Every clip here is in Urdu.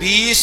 20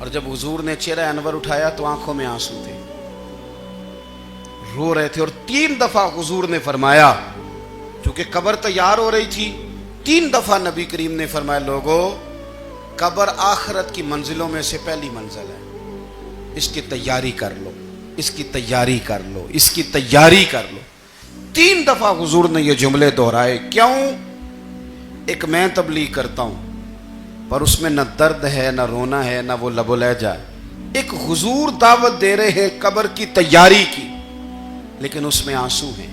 اور جب حضور نے چہرہ انور اٹھایا تو آنکھوں میں آنسو تھے، رو رہے تھے. اور 3 دفعہ حضور نے فرمایا، چونکہ قبر تیار ہو رہی تھی، 3 دفعہ نبی کریم نے فرمایا لوگو قبر آخرت کی منزلوں میں سے پہلی منزل ہے، اس کی تیاری کر لو، اس کی تیاری کر لو، اس کی تیاری کر لو. 3 دفعہ حضور نے یہ جملے دہرائے. کیوں؟ ایک میں تبلیغ کرتا ہوں پر اس میں نہ درد ہے، نہ رونا ہے، نہ وہ لب و لہجہ ہے. ایک حضور دعوت دے رہے ہیں قبر کی تیاری کی، لیکن اس میں آنسو ہیں،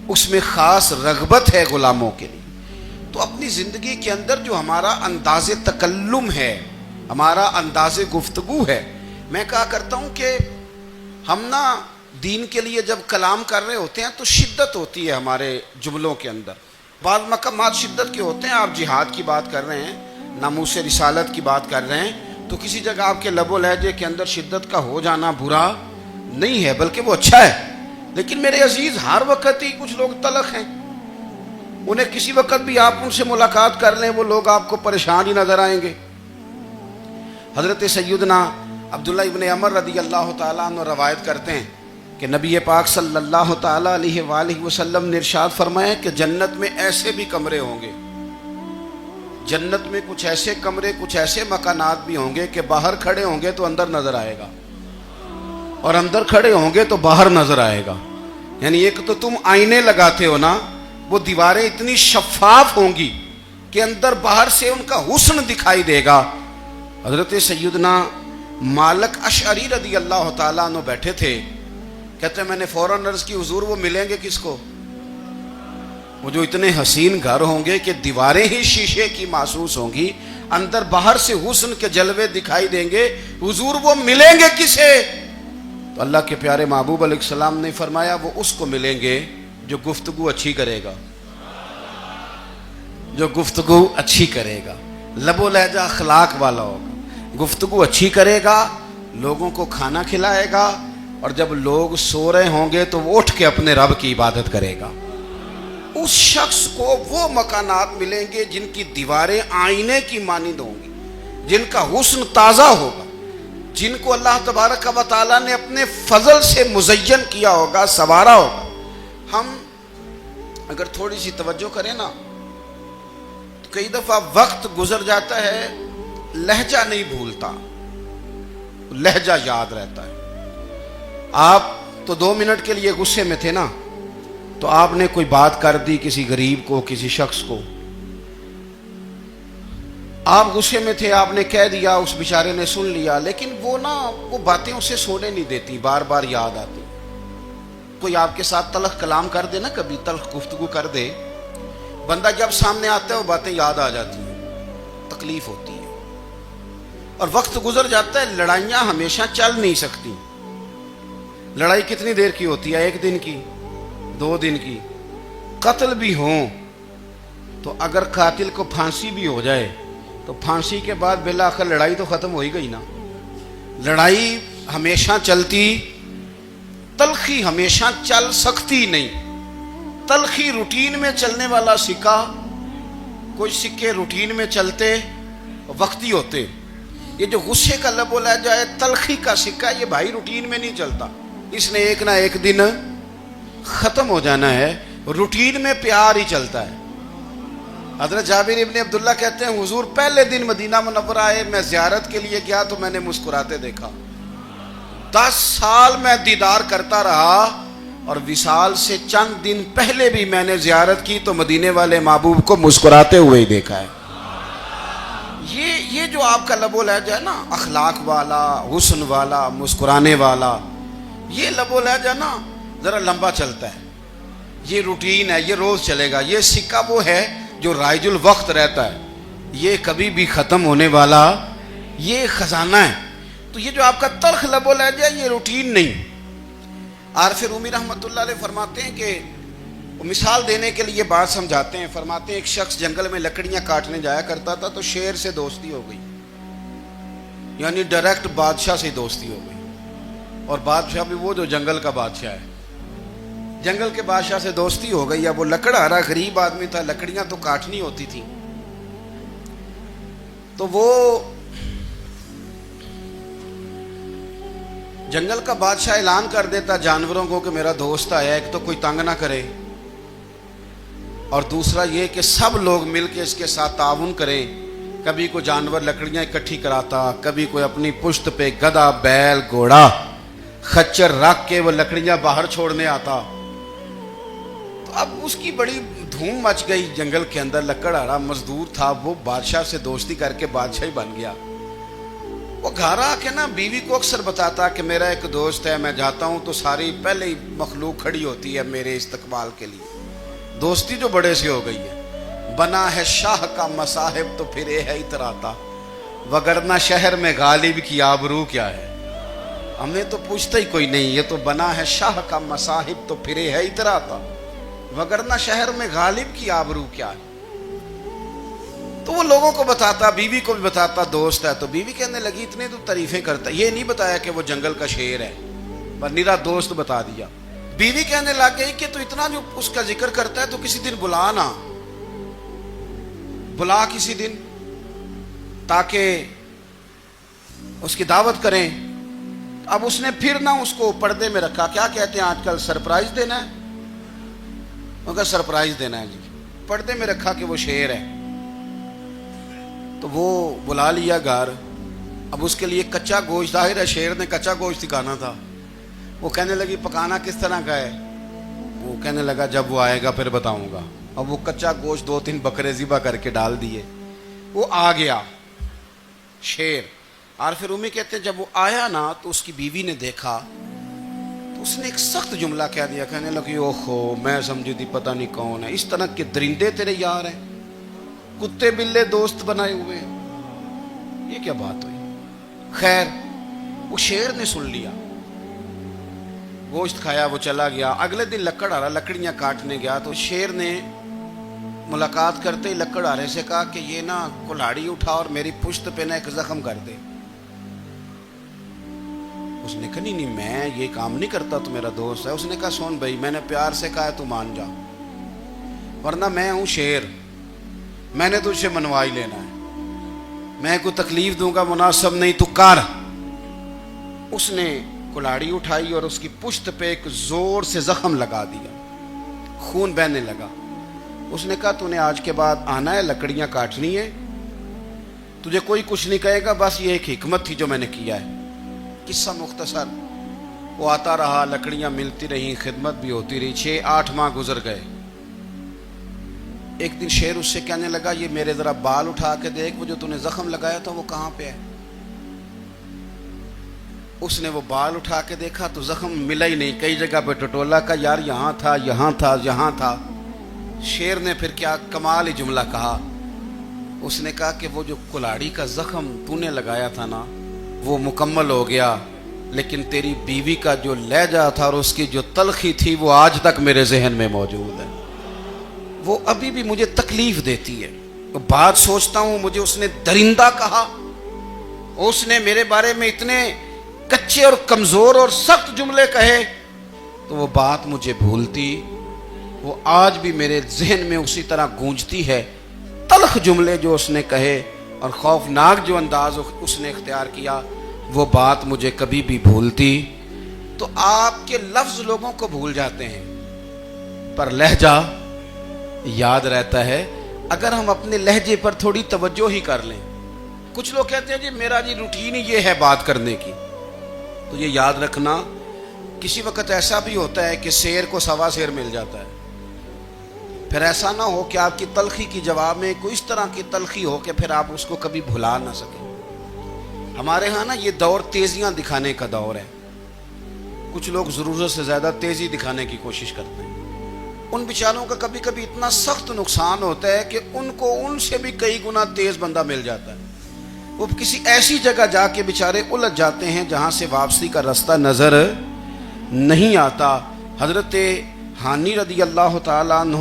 اس میں خاص رغبت ہے غلاموں کے لیے. تو اپنی زندگی کے اندر جو ہمارا انداز تکلم ہے، ہمارا انداز گفتگو ہے، میں کہا کرتا ہوں کہ ہم نا دین کے لیے جب کلام کر رہے ہوتے ہیں تو شدت ہوتی ہے ہمارے جملوں کے اندر. بعض مقامات شدت کے ہوتے ہیں. آپ جہاد کی بات کر رہے ہیں، ناموس رسالت کی بات کر رہے ہیں، تو کسی جگہ آپ کے لب و لہجے کے اندر شدت کا ہو جانا برا نہیں ہے، بلکہ وہ اچھا ہے. لیکن میرے عزیز ہر وقت ہی کچھ لوگ تلخ ہیں، انہیں کسی وقت بھی آپ ان سے ملاقات کر لیں وہ لوگ آپ کو پریشان ہی نظر آئیں گے. حضرت سیدنا عبداللہ ابن عمر رضی اللہ تعالیٰ عنہ روایت کرتے ہیں کہ نبی پاک صلی اللہ تعالیٰ علیہ وآلہ وسلم نے ارشاد فرمایا کہ جنت میں ایسے بھی کمرے ہوں گے، جنت میں کچھ ایسے کمرے، کچھ ایسے مکانات بھی ہوں گے کہ باہر کھڑے ہوں گے تو اندر نظر آئے گا، اور اندر کھڑے ہوں گے تو باہر نظر آئے گا. یعنی ایک تو تم آئینے لگاتے ہو نا، وہ دیواریں اتنی شفاف ہوں گی کہ اندر باہر سے ان کا حسن دکھائی دے گا. حضرت سیدنا مالک اشعری رضی اللہ تعالیٰ عنہ بیٹھے تھے، کہتے ہیں میں نے فوراً عرض کی حضور وہ ملیں گے کس کو؟ وہ جو اتنے حسین گھر ہوں گے کہ دیواریں ہی شیشے کی محسوس ہوں گی، اندر باہر سے حسن کے جلوے دکھائی دیں گے، حضور وہ ملیں گے کسے؟ تو اللہ کے پیارے محبوب علیہ السلام نے فرمایا وہ اس کو ملیں گے جو گفتگو اچھی کرے گا، جو گفتگو اچھی کرے گا، لب و لہجہ اخلاق والا ہوگا، گفتگو اچھی کرے گا، لوگوں کو کھانا کھلائے گا، اور جب لوگ سو رہے ہوں گے تو وہ اٹھ کے اپنے رب کی عبادت کرے گا. اس شخص کو وہ مکانات ملیں گے جن کی دیواریں آئینے کی مانند ہوں گی، جن کا حسن تازہ ہوگا، جن کو اللہ تبارک و تعالیٰ نے اپنے فضل سے مزین کیا ہوگا، سنوارا ہوگا. ہم اگر تھوڑی سی توجہ کریں نا تو کئی دفعہ وقت گزر جاتا ہے، لہجہ نہیں بھولتا، لہجہ یاد رہتا ہے. آپ تو 2 منٹ کے لیے غصے میں تھے نا، تو آپ نے کوئی بات کر دی کسی غریب کو، کسی شخص کو، آپ غصے میں تھے، آپ نے کہہ دیا، اس بیچارے نے سن لیا، لیکن وہ باتیں اسے سونے نہیں دیتی، بار بار یاد آتی. کوئی آپ کے ساتھ تلخ کلام کر دے نا، کبھی تلخ گفتگو کر دے، بندہ جب سامنے آتا ہے وہ باتیں یاد آ جاتی ہیں، تکلیف ہوتی ہے، اور وقت گزر جاتا ہے. لڑائیاں ہمیشہ چل نہیں سکتی. لڑائی کتنی دیر کی ہوتی ہے؟ 1 دن کی، 2 دن کی. قتل بھی ہوں تو اگر قاتل کو پھانسی بھی ہو جائے تو پھانسی کے بعد بالآخر لڑائی تو ختم ہو ہی گئی نا. لڑائی ہمیشہ چلتی، تلخی ہمیشہ چل سکتی نہیں. تلخی روٹین میں چلنے والا سکہ، کچھ سکے روٹین میں چلتے وقتی ہوتے. یہ جو غصے کا لب و لہجہ ہے، تلخی کا سکہ، یہ بھائی روٹین میں نہیں چلتا، اس نے ایک نہ ایک دن ختم ہو جانا ہے. روٹین میں پیار ہی چلتا ہے. حضرت جابر ابن عبداللہ کہتے ہیں حضور پہلے دن مدینہ منورہ آئے، میں زیارت کے لیے گیا تو میں نے مسکراتے دیکھا. 10 سال میں دیدار کرتا رہا، اور وصال سے چند دن پہلے بھی میں نے زیارت کی تو مدینے والے محبوب کو مسکراتے ہوئے ہی دیکھا ہے. یہ جو آپ کا لب و لہجہ ہے نا، اخلاق والا، حسن والا، مسکرانے والا، یہ لب و لہجہ نا ذرا لمبا چلتا ہے. یہ روٹین ہے، یہ روز چلے گا. یہ سکہ وہ ہے جو رائج الوقت رہتا ہے، یہ کبھی بھی ختم ہونے والا یہ خزانہ ہے. تو یہ جو آپ کا تلخ لب و لہجہ ہے، یہ روٹین نہیں. عارف رومی رحمۃ اللہ علیہ فرماتے ہیں کہ وہ مثال دینے کے لیے بات سمجھاتے ہیں. فرماتے ہیں ایک شخص جنگل میں لکڑیاں کاٹنے جایا کرتا تھا تو شیر سے دوستی ہو گئی، یعنی ڈائریکٹ بادشاہ سے دوستی ہو گئی. اور بادشاہ بھی وہ جو جنگل کا بادشاہ ہے، جنگل کے بادشاہ سے دوستی ہو گئی. اب وہ لکڑہارا غریب آدمی تھا، لکڑیاں تو کاٹنی ہوتی تھی، تو وہ جنگل کا بادشاہ اعلان کر دیتا جانوروں کو کہ میرا دوست آیا، ایک تو کوئی تنگ نہ کرے، اور دوسرا یہ کہ سب لوگ مل کے اس کے ساتھ تعاون کریں۔ کبھی کوئی جانور لکڑیاں اکٹھی کراتا، کبھی کوئی اپنی پشت پہ گدھا، بیل، گھوڑا، خچر رکھ کے وہ لکڑیاں باہر چھوڑنے آتا۔ تو اب اس کی بڑی دھوم مچ گئی جنگل کے اندر۔ لکڑہارا مزدور تھا، وہ بادشاہ سے دوستی کر کے بادشاہ ہی بن گیا۔ وہ گھر آ کے نا بیوی کو اکثر بتاتا کہ میرا ایک دوست ہے، میں جاتا ہوں تو ساری پہلے ہی مخلوق کھڑی ہوتی ہے میرے استقبال کے لیے۔ دوستی جو بڑے سے ہو گئی ہے۔ بنا ہے شاہ کا مصاحب تو پھر یہ ہے اتراتا، وگرنہ شہر میں غالب کی آبرو کیا ہے۔ ہمیں تو پوچھتا ہی کوئی نہیں، یہ تو بنا ہے شاہ کا مصاحب تو پھر یہ ہے اتراتا، وگرنہ شہر میں غالب کی آبرو کیا ہے۔ تو وہ لوگوں کو بتاتا، بیوی کو بھی بتاتا دوست ہے۔ تو بیوی کہنے لگی اتنے تو تعریفیں کرتا، یہ نہیں بتایا کہ وہ جنگل کا شیر ہے، پر نیرا دوست بتا دیا۔ بیوی کہنے لگ گئی کہ تو اتنا جو اس کا ذکر کرتا ہے تو کسی دن بلا نا، بلا کسی دن تاکہ اس کی دعوت کریں۔ اب اس نے پھر نہ اس کو پردے میں رکھا، کیا کہتے ہیں آج کل، سرپرائز دینا ہے، مگر سرپرائز دینا ہے جی، پردے میں رکھا کہ وہ شیر ہے۔ تو وہ بلا لیا گھر۔ اب اس کے لیے کچا گوشت، ظاہر ہے شیر نے کچا گوشت سکھانا تھا۔ وہ کہنے لگی پکانا کس طرح کا ہے؟ وہ کہنے لگا جب وہ آئے گا پھر بتاؤں گا۔ اب وہ کچا گوشت 2-3 بکرے ذبح کر کے ڈال دیے، وہ آ گیا شیر۔ اور پھر امی کہتے ہیں جب وہ آیا نا تو اس کی بیوی نے دیکھا تو اس نے ایک سخت جملہ کہہ دیا، کہنے لگی اوہو میں سمجھی تھی پتہ نہیں کون ہے، اس طرح کے درندے تیرے یار ہیں، کتے بلے دوست بنائے ہوئے ہیں، یہ کیا بات ہوئی؟ خیر وہ شیر نے سن لیا، گوشت کھایا، وہ چلا گیا۔ اگلے دن لکڑہارا لکڑیاں کاٹنے گیا تو شیر نے ملاقات کرتے ہی لکڑہارے سے کہا کہ یہ نا کلہاڑی اٹھا اور میری پشت پہ نا ایک زخم کر دے۔ اس نے کہا نہیں میں یہ کام نہیں کرتا، تو میرا دوست ہے۔ اس نے کہا سن بھائی، میں نے پیار سے کہا ہے تو مان جا، ورنہ میں ہوں شیر، میں نے تجھ سے منوا ہی لینا ہے، میں کوئی تکلیف دوں گا مناسب نہیں، تو کر۔ اس نے کلاڑی اٹھائی اور اس کی پشت پہ ایک زور سے زخم لگا دیا، خون بہنے لگا۔ اس نے کہا تو نے آج کے بعد آنا ہے، لکڑیاں کاٹنی ہے، تجھے کوئی کچھ نہیں کہے گا، بس یہ ایک حکمت تھی جو میں نے کیا ہے۔ قصہ مختصر، وہ آتا رہا، لکڑیاں ملتی رہیں، خدمت بھی ہوتی رہی، 6-8 ماہ گزر گئے۔ ایک دن شیر اس سے کہنے لگا یہ میرے ذرا بال اٹھا کے دیکھ، وہ جو تو نے زخم لگایا تھا وہ کہاں پہ ہے؟ اس نے وہ بال اٹھا کے دیکھا تو زخم ملا ہی نہیں، کئی جگہ پہ ٹٹولا کا، یار یہاں تھا یہاں تھا یہاں تھا۔ شیر نے پھر کیا کمال ہی جملہ کہا، اس نے کہا کہ وہ جو کلاڑی کا زخم تو نے لگایا تھا نا وہ مکمل ہو گیا، لیکن تیری بیوی کا جو لہجہ تھا اور اس کی جو تلخی تھی وہ آج تک میرے ذہن میں موجود ہے، وہ ابھی بھی مجھے تکلیف دیتی ہے۔ بات سوچتا ہوں مجھے اس نے درندہ کہا، اس نے میرے بارے میں اتنے کچے اور کمزور اور سخت جملے کہے، تو وہ بات مجھے بھولتی، وہ آج بھی میرے ذہن میں اسی طرح گونجتی ہے۔ تلخ جملے جو اس نے کہے اور خوفناک جو انداز اس نے اختیار کیا، وہ بات مجھے کبھی بھی بھولتی۔ تو آپ کے لفظ لوگوں کو بھول جاتے ہیں پر لہجہ یاد رہتا ہے اگر ہم اپنے لہجے پر تھوڑی توجہ ہی کر لیں۔ کچھ لوگ کہتے ہیں جی میرا جی روٹین ہی یہ ہے بات کرنے کی، تو یہ یاد رکھنا کسی وقت ایسا بھی ہوتا ہے کہ شیر کو سوا شیر مل جاتا ہے، پھر ایسا نہ ہو کہ آپ کی تلخی کی جواب میں کوئی اس طرح کی تلخی ہو کہ پھر آپ اس کو کبھی بھلا نہ سکیں۔ ہمارے ہاں نا یہ دور تیزیاں دکھانے کا دور ہے، کچھ لوگ ضرورت سے زیادہ تیزی دکھانے کی کوشش کرتے ہیں، ان بیچاروں کا کبھی کبھی اتنا سخت نقصان ہوتا ہے کہ ان کو ان سے بھی کئی گنا تیز بندہ مل جاتا ہے، وہ کسی ایسی جگہ جا کے بیچارے الجھ جاتے ہیں جہاں سے واپسی کا راستہ نظر نہیں آتا۔ حضرت ہانی رضی اللہ تعالیٰ عنہ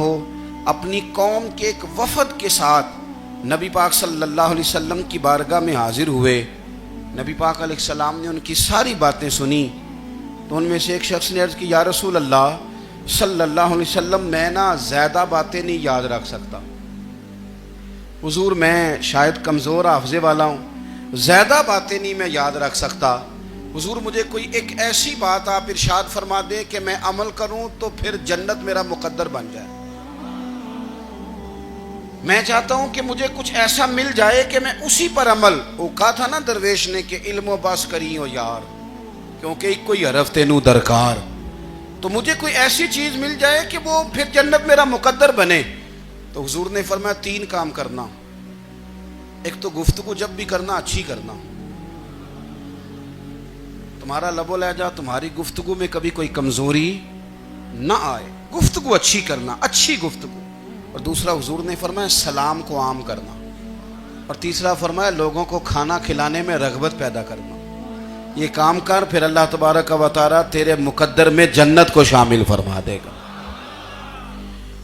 اپنی قوم کے ایک وفد کے ساتھ نبی پاک صلی اللہ علیہ وسلم کی بارگاہ میں حاضر ہوئے۔ نبی پاک علیہ السلام نے ان کی ساری باتیں سنی، تو ان میں سے ایک شخص نے عرض کی یا رسول اللہ صلی اللہ علیہ وسلم، میں نا زیادہ باتیں نہیں یاد رکھ سکتا، حضور میں شاید کمزور حافظے والا ہوں، زیادہ باتیں نہیں میں یاد رکھ سکتا۔ حضور مجھے کوئی ایک ایسی بات آپ ارشاد فرما دیں کہ میں عمل کروں تو پھر جنت میرا مقدر بن جائے. میں چاہتا ہوں کہ مجھے کچھ ایسا مل جائے کہ میں اسی پر عمل. وہ کہا تھا نا درویش نے کہ علم و بس کری ہو یار کیونکہ ایک کوئی حرف تینوں درکار. تو مجھے کوئی ایسی چیز مل جائے کہ وہ پھر جنت میرا مقدر بنے. تو حضور نے فرمایا 3 کام کرنا. ایک تو گفتگو جب بھی کرنا اچھی کرنا. تمہارا لب و لہجہ تمہاری گفتگو میں کبھی کوئی کمزوری نہ آئے. گفتگو اچھی کرنا, اچھی گفتگو. اور دوسرا حضور نے فرمایا سلام کو عام کرنا. اور تیسرا فرمایا لوگوں کو کھانا کھلانے میں رغبت پیدا کرنا. یہ کام کر پھر اللہ تبارک و تعالی تیرے مقدر میں جنت کو شامل فرما دے گا.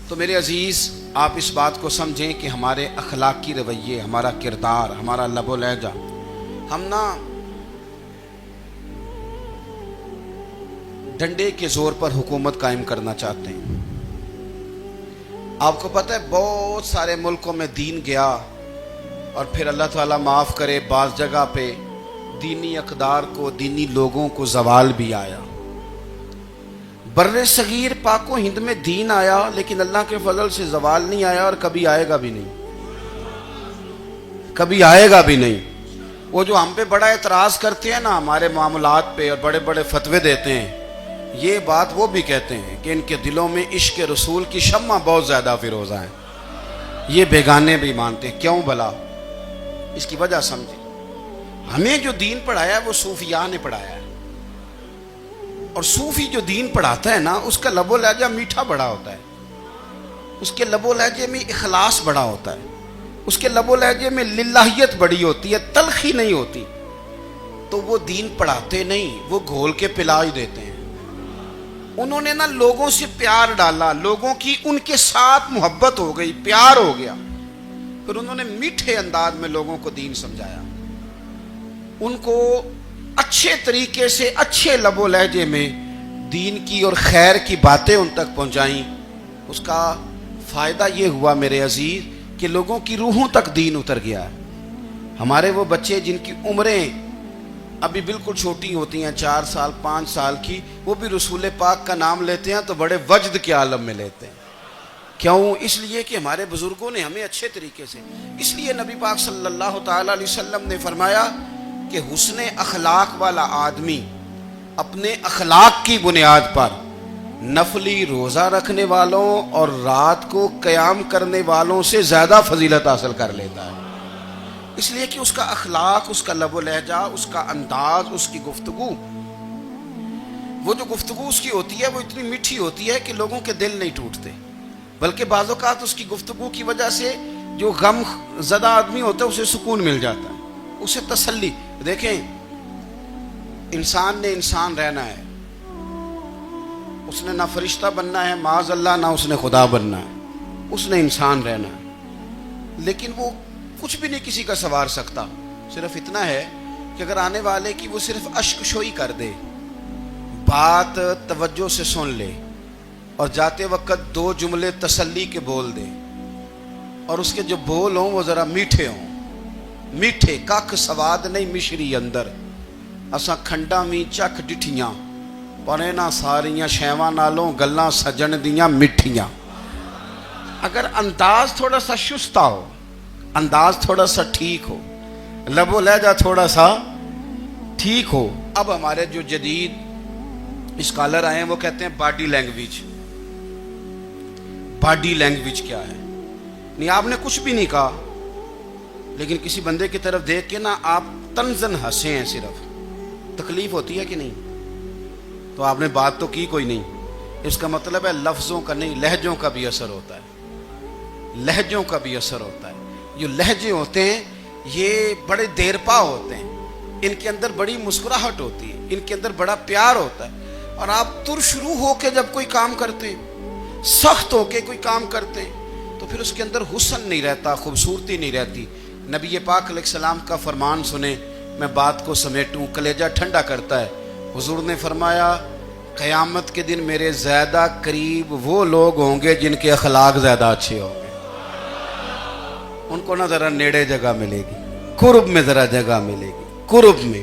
تو میرے عزیز آپ اس بات کو سمجھیں کہ ہمارے اخلاقی رویے, ہمارا کردار, ہمارا لب و لہجہ, ہم نا ڈنڈے کے زور پر حکومت قائم کرنا چاہتے ہیں. آپ کو پتہ ہے بہت سارے ملکوں میں دین گیا اور پھر اللہ تعالیٰ معاف کرے بعض جگہ پہ دینی اقدار کو, دینی لوگوں کو زوال بھی آیا. بر صغیر پاک و ہند میں دین آیا لیکن اللہ کے فضل سے زوال نہیں آیا اور کبھی آئے گا بھی نہیں, کبھی آئے گا بھی نہیں. وہ جو ہم پہ بڑا اعتراض کرتے ہیں نا ہمارے معاملات پہ اور بڑے بڑے فتوے دیتے ہیں, یہ بات وہ بھی کہتے ہیں کہ ان کے دلوں میں عشق رسول کی شمع بہت زیادہ فیروزہ ہے. یہ بیگانے بھی مانتے ہیں. کیوں بھلا؟ اس کی وجہ سمجھیں. ہمیں جو دین پڑھایا ہے وہ صوفیاء نے پڑھایا ہے. اور صوفی جو دین پڑھاتا ہے نا اس کا لب و لہجہ میٹھا بڑا ہوتا ہے, اس کے لب و لہجے میں اخلاص بڑا ہوتا ہے, اس کے لب و لہجے میں للہیت بڑی ہوتی ہے, تلخی نہیں ہوتی. تو وہ دین پڑھاتے نہیں, وہ گھول کے پلا ہی دیتے ہیں. انہوں نے نا لوگوں سے پیار ڈالا, لوگوں کی ان کے ساتھ محبت ہو گئی, پیار ہو گیا. پھر انہوں نے میٹھے انداز میں لوگوں کو دین سمجھایا, ان کو اچھے طریقے سے اچھے لب و لہجے میں دین کی اور خیر کی باتیں ان تک پہنچائیں. اس کا فائدہ یہ ہوا میرے عزیز کہ لوگوں کی روحوں تک دین اتر گیا. ہمارے وہ بچے جن کی عمریں ابھی بالکل چھوٹی ہوتی ہیں, 4 سال 5 سال کی, وہ بھی رسول پاک کا نام لیتے ہیں تو بڑے وجد کے عالم میں لیتے ہیں. کیوں؟ اس لیے کہ ہمارے بزرگوں نے ہمیں اچھے طریقے سے. اس لیے نبی پاک صلی اللہ تعالیٰ علیہ وسلم نے فرمایا کہ حسن اخلاق والا آدمی اپنے اخلاق کی بنیاد پر نفلی روزہ رکھنے والوں اور رات کو قیام کرنے والوں سے زیادہ فضیلت حاصل کر لیتا ہے. اس لیے کہ اس کا اخلاق, اس کا لب و لہجہ, اس کا انداز, اس کی گفتگو, وہ جو گفتگو اس کی ہوتی ہے وہ اتنی میٹھی ہوتی ہے کہ لوگوں کے دل نہیں ٹوٹتے, بلکہ بعض اوقات اس کی گفتگو کی وجہ سے جو غم زدہ آدمی ہوتا ہے اسے سکون مل جاتا ہے, اسے تسلی. دیکھیں انسان نے انسان رہنا ہے, اس نے نہ فرشتہ بننا ہے معاذ اللہ, نہ اس نے خدا بننا ہے, اس نے انسان رہنا ہے. لیکن وہ کچھ بھی نہیں کسی کا سنوار سکتا. صرف اتنا ہے کہ اگر آنے والے کی وہ صرف اشک شوئی کر دے, بات توجہ سے سن لے اور جاتے وقت 2 جملے تسلی کے بول دے, اور اس کے جو بول ہوں وہ ذرا میٹھے ہوں, میٹھے کک سواد نہیں مشری اندر, اساں کھنڈا می چک ڈٹھیاں پڑے نہ ساریاں شیواں نالوں گلاں سجن دیاں مٹھیاں. اگر انداز تھوڑا سا شستہ ہو, انداز تھوڑا سا ٹھیک ہو, لب و لہجہ تھوڑا سا ٹھیک ہو. اب ہمارے جو جدید اسکالر آئے ہیں وہ کہتے ہیں باڈی لینگویج. باڈی لینگویج کیا ہے؟ نہیں آپ نے کچھ بھی نہیں کہا, لیکن کسی بندے کی طرف دیکھ کے نا آپ تنزن ہنسے ہیں, صرف تکلیف ہوتی ہے کہ نہیں؟ تو آپ نے بات تو کی کوئی نہیں. اس کا مطلب ہے لفظوں کا نہیں, لہجوں کا بھی اثر ہوتا ہے, لہجوں کا بھی اثر ہوتا ہے. جو لہجے ہوتے ہیں یہ بڑے دیر پا ہوتے ہیں, ان کے اندر بڑی مسکراہٹ ہوتی ہے, ان کے اندر بڑا پیار ہوتا ہے. اور آپ ترشروح ہو کے جب کوئی کام کرتے ہیں, سخت ہو کے کوئی کام کرتے ہیں, تو پھر اس کے اندر حسن نہیں رہتا, خوبصورتی نہیں رہتی. نبی پاک علیہ السلام کا فرمان سنیں, میں بات کو سمیٹوں, کلیجہ ٹھنڈا کرتا ہے. حضور نے فرمایا قیامت کے دن میرے زیادہ قریب وہ لوگ ہوں گے جن کے اخلاق زیادہ اچھے ہوں گے. ان کو نہ ذرا نیڑے جگہ ملے گی, قرب میں ذرا جگہ ملے گی, قرب میں.